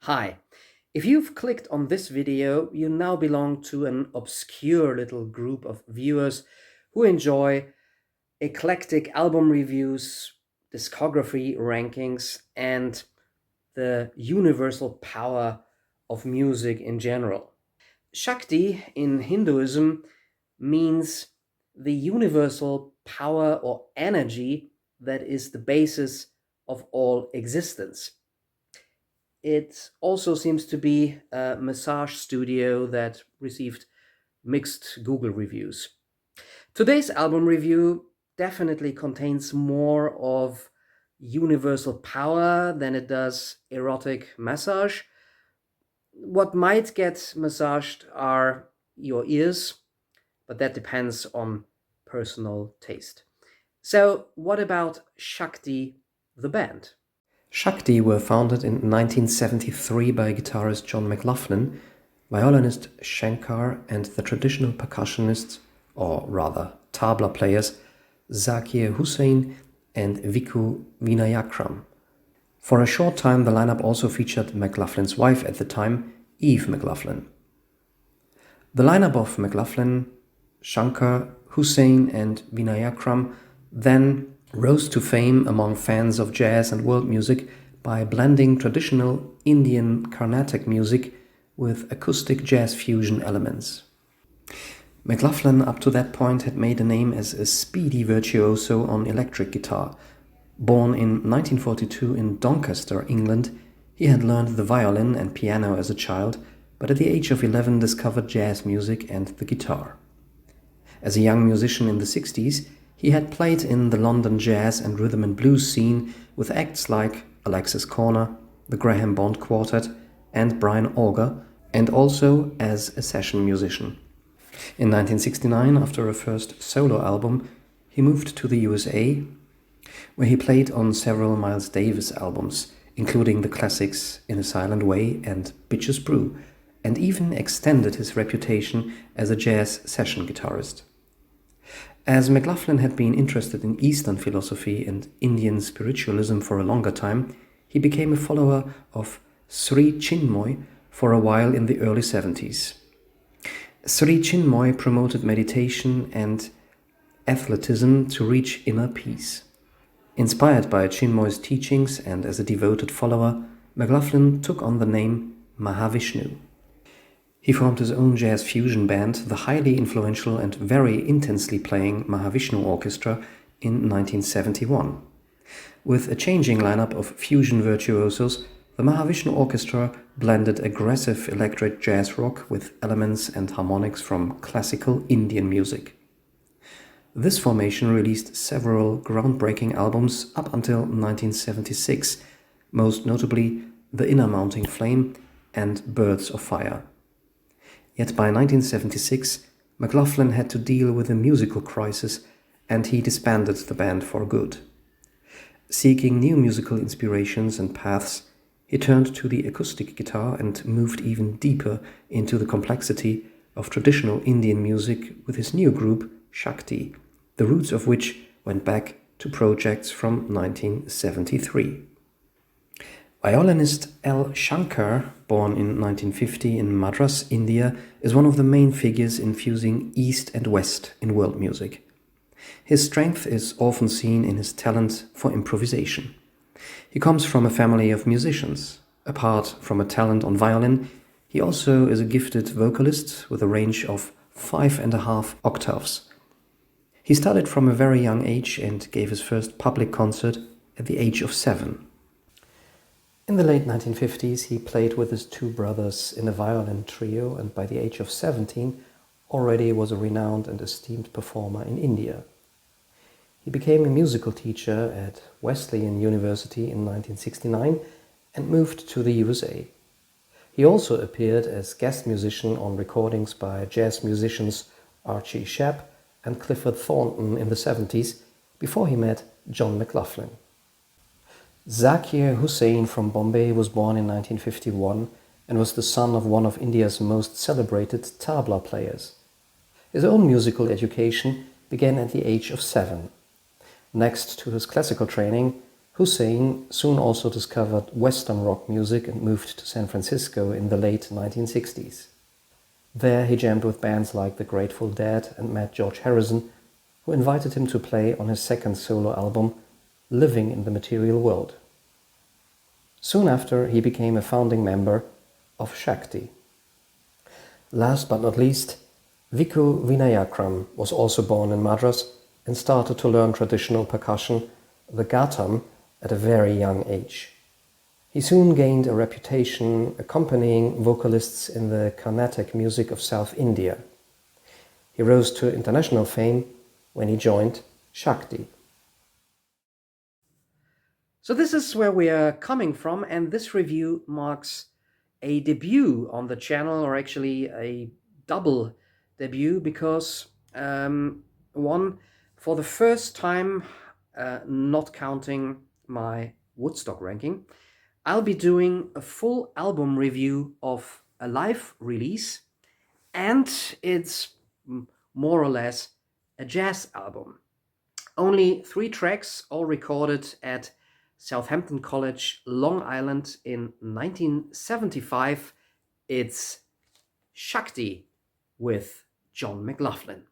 Hi. If you've clicked on this video, you now belong to an obscure little group of viewers who enjoy eclectic album reviews, discography rankings, and the universal power of music in general. Shakti in Hinduism means the universal power or energy that is the basis of all existence. It also seems to be a massage studio that received mixed Google reviews. Today's album review definitely contains more of universal power than it does erotic massage. What might get massaged are your ears, but that depends on personal taste. So, what about Shakti, the band? Shakti were founded in 1973 by guitarist John McLaughlin, violinist Shankar, and the traditional percussionists, or rather tabla players, Zakir Hussain and Viku Vinayakram. For a short time, the lineup also featured McLaughlin's wife at the time, Eve McLaughlin. The lineup of McLaughlin, Shankar, Hussain, and Vinayakram then rose to fame among fans of jazz and world music by blending traditional Indian Carnatic music with acoustic jazz fusion elements. McLaughlin up to that point had made a name as a speedy virtuoso on electric guitar. Born in 1942 in Doncaster, England, he had learned the violin and piano as a child, but at the age of 11 discovered jazz music and the guitar. As a young musician in the 60s, he had played in the London jazz and rhythm and blues scene with acts like Alexis Korner, the Graham Bond Quartet, and Brian Auger, and also as a session musician. In 1969, after a first solo album, he moved to the USA, where he played on several Miles Davis albums, including the classics In a Silent Way and Bitches Brew, and even extended his reputation as a jazz session guitarist. As McLaughlin had been interested in Eastern philosophy and Indian spiritualism for a longer time, he became a follower of Sri Chinmoy for a while in the early 70s. Sri Chinmoy promoted meditation and athleticism to reach inner peace. Inspired by Chinmoy's teachings and as a devoted follower, McLaughlin took on the name Mahavishnu. He formed his own jazz fusion band, the highly influential and very intensely playing Mahavishnu Orchestra, in 1971. With a changing lineup of fusion virtuosos, the Mahavishnu Orchestra blended aggressive electric jazz rock with elements and harmonics from classical Indian music. This formation released several groundbreaking albums up until 1976, most notably The Inner Mounting Flame and Birds of Fire. Yet by 1976, McLaughlin had to deal with a musical crisis and he disbanded the band for good. Seeking new musical inspirations and paths, he turned to the acoustic guitar and moved even deeper into the complexity of traditional Indian music with his new group, Shakti, the roots of which went back to projects from 1973. Violinist L. Shankar, born in 1950 in Madras, India, is one of the main figures in fusing East and West in world music. His strength is often seen in his talent for improvisation. He comes from a family of musicians. Apart from a talent on violin, he also is a gifted vocalist with a range of 5.5 octaves. He studied from a very young age and gave his first public concert at the age of 7. In the late 1950s, he played with his two brothers in a violin trio, and by the age of 17 already was a renowned and esteemed performer in India. He became a musical teacher at Wesleyan University in 1969 and moved to the USA. He also appeared as guest musician on recordings by jazz musicians Archie Shepp and Clifford Thornton in the 70s, before he met John McLaughlin. Zakir Hussain from Bombay was born in 1951 and was the son of one of India's most celebrated tabla players. His own musical education began at the age of 7. Next to his classical training, Hussein soon also discovered Western rock music and moved to San Francisco in the late 1960s. There he jammed with bands like the Grateful Dead and met George Harrison, who invited him to play on his second solo album, Living in the Material World. Soon after, he became a founding member of Shakti. Last but not least, Viku Vinayakram was also born in Madras and started to learn traditional percussion, the Ghatam, at a very young age. He soon gained a reputation accompanying vocalists in the Carnatic music of South India. He rose to international fame when he joined Shakti. So this is where we are coming from, and this review marks a debut on the channel, or actually a double debut, because one, for the first time, not counting my Woodstock ranking, I'll be doing a full album review of a live release, and it's more or less a jazz album. Only 3 tracks, all recorded at Southampton College, Long Island in 1975. It's Shakti with John McLaughlin.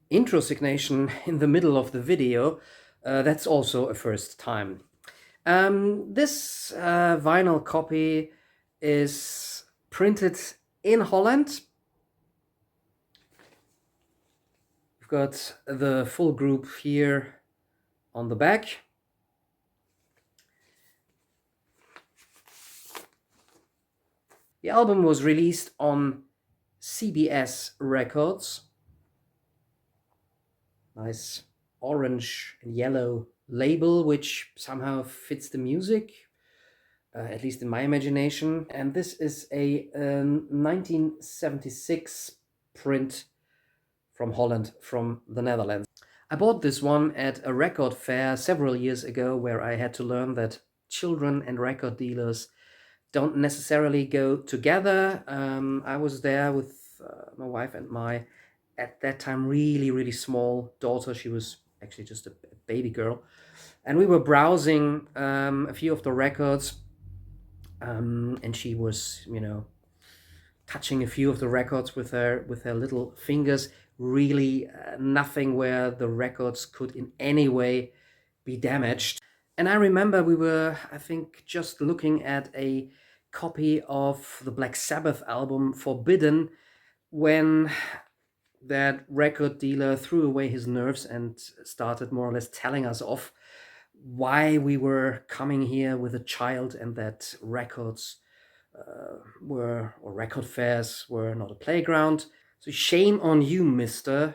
Intro signation in the middle of the video, that's also a first time. This vinyl copy is printed in Holland. We've got the full group here on the back. The album was released on CBS Records. Nice orange and yellow label, which somehow fits the music, at least in my imagination. And this is a 1976 print from Holland, from the Netherlands. I bought this one at a record fair several years ago, where I had to learn that children and record dealers don't necessarily go together. I was there with my wife and my, at that time, really small daughter. She was actually just a baby girl. And we were browsing a few of the records, and she was, touching a few of the records with her little fingers. Really nothing where the records could in any way be damaged. And I remember we were, I think, just looking at a copy of the Black Sabbath album Forbidden, when that record dealer threw away his nerves and started more or less telling us off why we were coming here with a child, and that records or record fairs were not a playground. So shame on you, mister,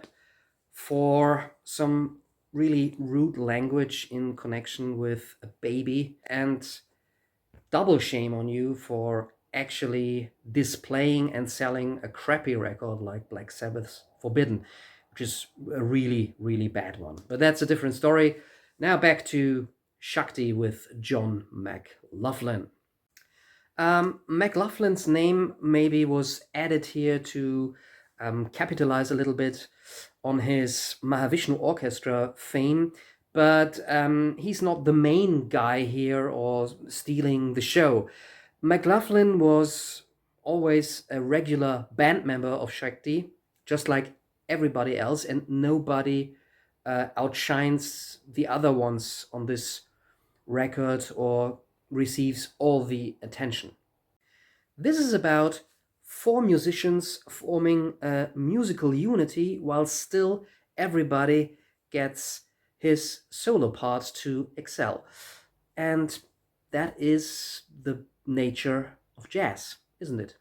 for some really rude language in connection with a baby, and double shame on you for actually displaying and selling a crappy record like Black Sabbath's Forbidden, which is a really bad one. But that's a different story. Now back to Shakti with John McLaughlin. McLaughlin's name maybe was added here to capitalize a little bit on his Mahavishnu Orchestra fame, but he's not the main guy here or stealing the show. McLaughlin was always a regular band member of Shakti, just like everybody else, and nobody outshines the other ones on this record or receives all the attention. This is about 4 musicians forming a musical unity, while still everybody gets his solo part to excel. And that is the nature of jazz, isn't it?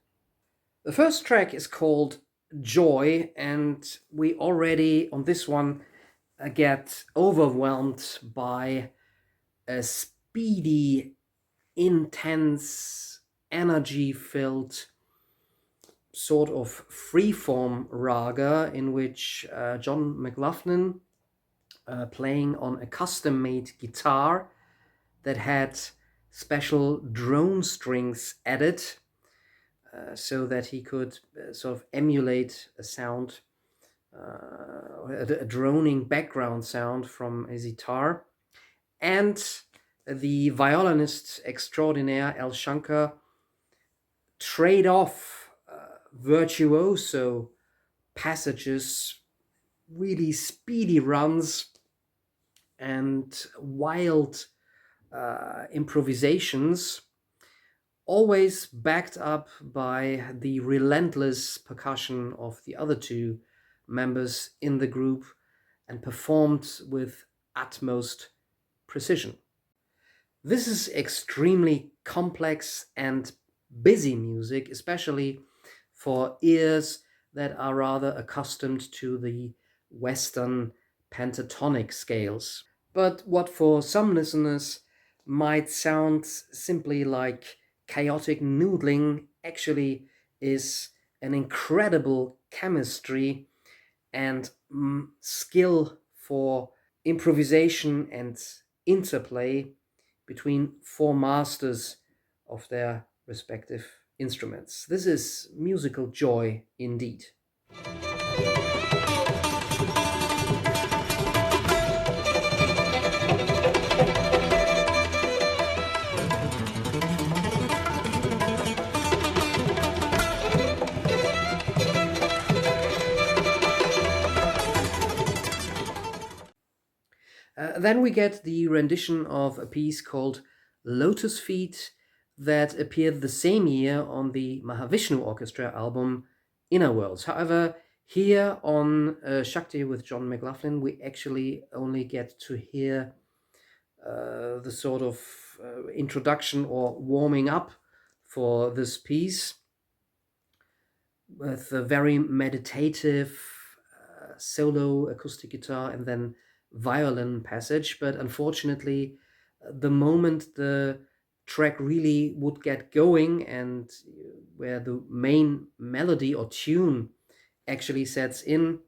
The first track is called Joy, and we already on this one get overwhelmed by a speedy, intense, energy-filled sort of freeform raga in which John McLaughlin, playing on a custom-made guitar that had special drone strings added, so that he could sort of emulate a sound, a droning background sound from a sitar. And the violinist extraordinaire Al Shankar trade off virtuoso passages, really speedy runs, and wild improvisations, always backed up by the relentless percussion of the other two members in the group and performed with utmost precision. This is extremely complex and busy music, especially for ears that are rather accustomed to the Western pentatonic scales. But what for some listeners might sound simply like chaotic noodling actually is an incredible chemistry and skill for improvisation and interplay between four masters of their respective instruments. This is musical joy indeed. Then we get the rendition of a piece called Lotus Feet that appeared the same year on the Mahavishnu Orchestra album Inner Worlds. However, here on Shakti with John McLaughlin, we actually only get to hear the sort of introduction or warming up for this piece with a very meditative solo acoustic guitar and then violin passage. But unfortunately, the moment the track really would get going and where the main melody or tune actually sets in,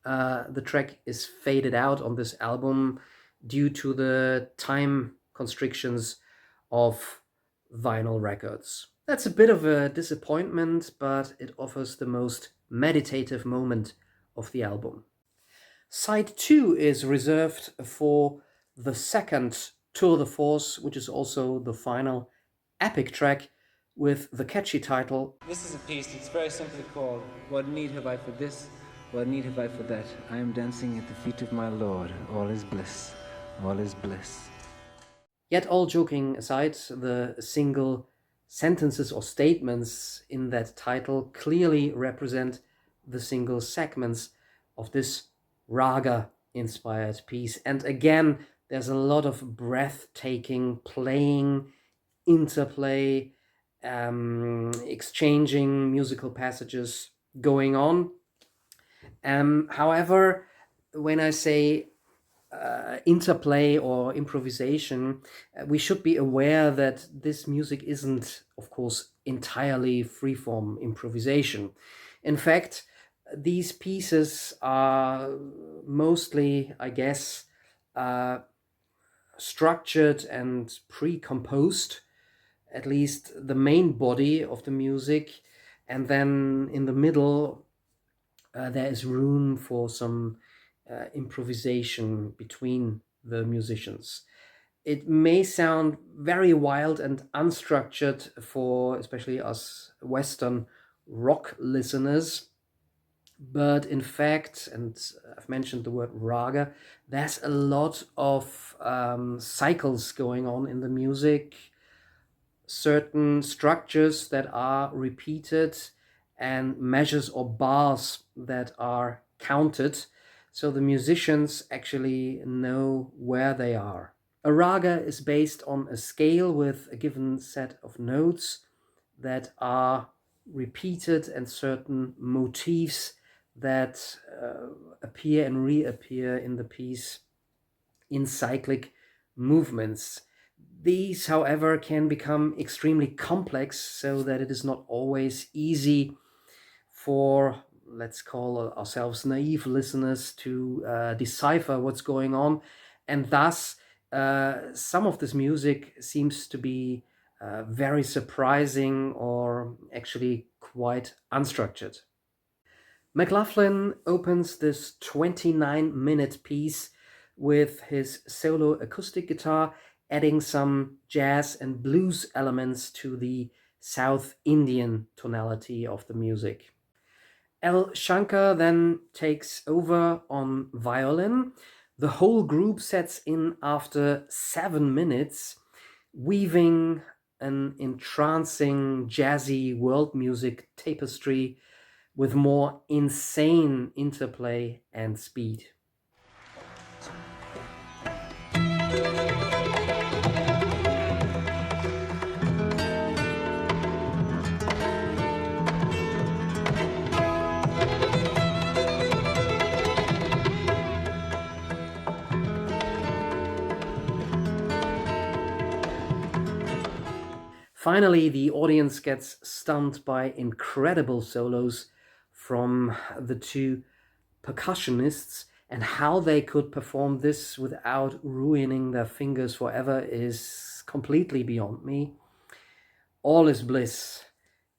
the track is faded out on this album due to the time constrictions of vinyl records. That's a bit of a disappointment, but it offers the most meditative moment of the album. Side 2 is reserved for the second tour de force, which is also the final epic track with the catchy title. This is a piece that's very simply called What Need Have I for This? What need have I for that? I am dancing at the feet of my Lord. All is bliss. All is bliss. Yet all joking aside, the single sentences or statements in that title clearly represent the single segments of this raga-inspired piece. And again, there's a lot of breathtaking playing, interplay, exchanging musical passages going on. However, when I say interplay or improvisation, we should be aware that this music isn't, of course, entirely freeform improvisation. In fact, these pieces are mostly, I guess, structured and pre-composed, at least the main body of the music, and then in the middle there is room for some improvisation between the musicians. It may sound very wild and unstructured for especially us Western rock listeners, but in fact, and I've mentioned the word raga, there's a lot of cycles going on in the music, certain structures that are repeated and measures or bars that are counted, so the musicians actually know where they are. A raga is based on a scale with a given set of notes that are repeated and certain motifs that appear and reappear in the piece in cyclic movements. These, however, can become extremely complex, so that it is not always easy for, let's call ourselves naive listeners, to decipher what's going on. And thus, some of this music seems to be very surprising or actually quite unstructured. McLaughlin opens this 29-minute piece with his solo acoustic guitar, adding some jazz and blues elements to the South Indian tonality of the music. L. Shankar then takes over on violin. The whole group sets in after 7 minutes, weaving an entrancing jazzy world music tapestry with more insane interplay and speed. Finally, the audience gets stunned by incredible solos from the two percussionists, and how they could perform this without ruining their fingers forever is completely beyond me. All is bliss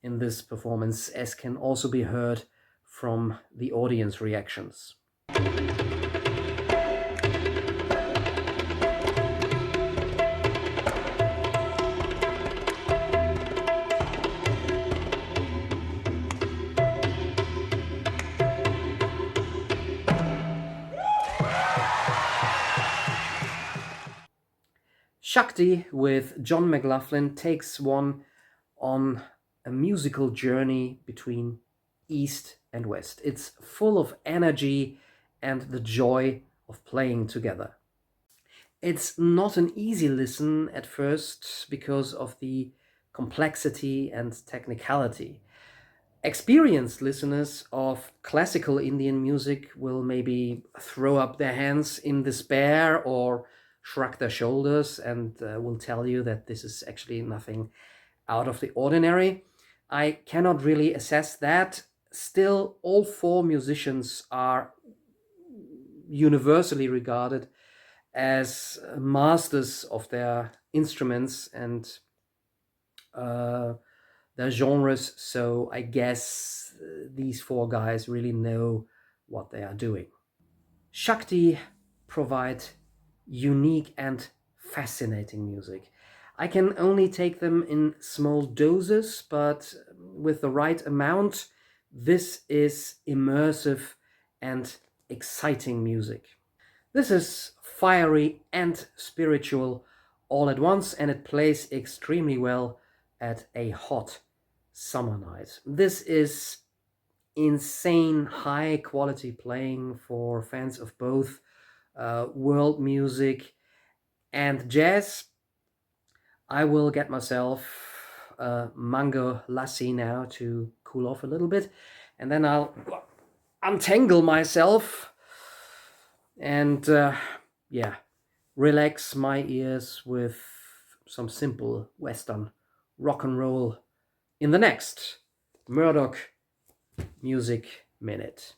in this performance, as can also be heard from the audience reactions. Shakti with John McLaughlin takes one on a musical journey between East and West. It's full of energy and the joy of playing together. It's not an easy listen at first because of the complexity and technicality. Experienced listeners of classical Indian music will maybe throw up their hands in despair or shrug their shoulders and will tell you that this is actually nothing out of the ordinary. I cannot really assess that. Still, all four musicians are universally regarded as masters of their instruments and their genres, so I guess these four guys really know what they are doing. Shakti provide unique and fascinating music. I can only take them in small doses, but with the right amount, this is immersive and exciting music. This is fiery and spiritual all at once, and it plays extremely well at a hot summer night. This is insane high quality playing for fans of both world music and jazz. I will get myself a mango lassi now to cool off a little bit, and then I'll untangle myself and relax my ears with some simple Western rock and roll in the next Murdoch Music Minute.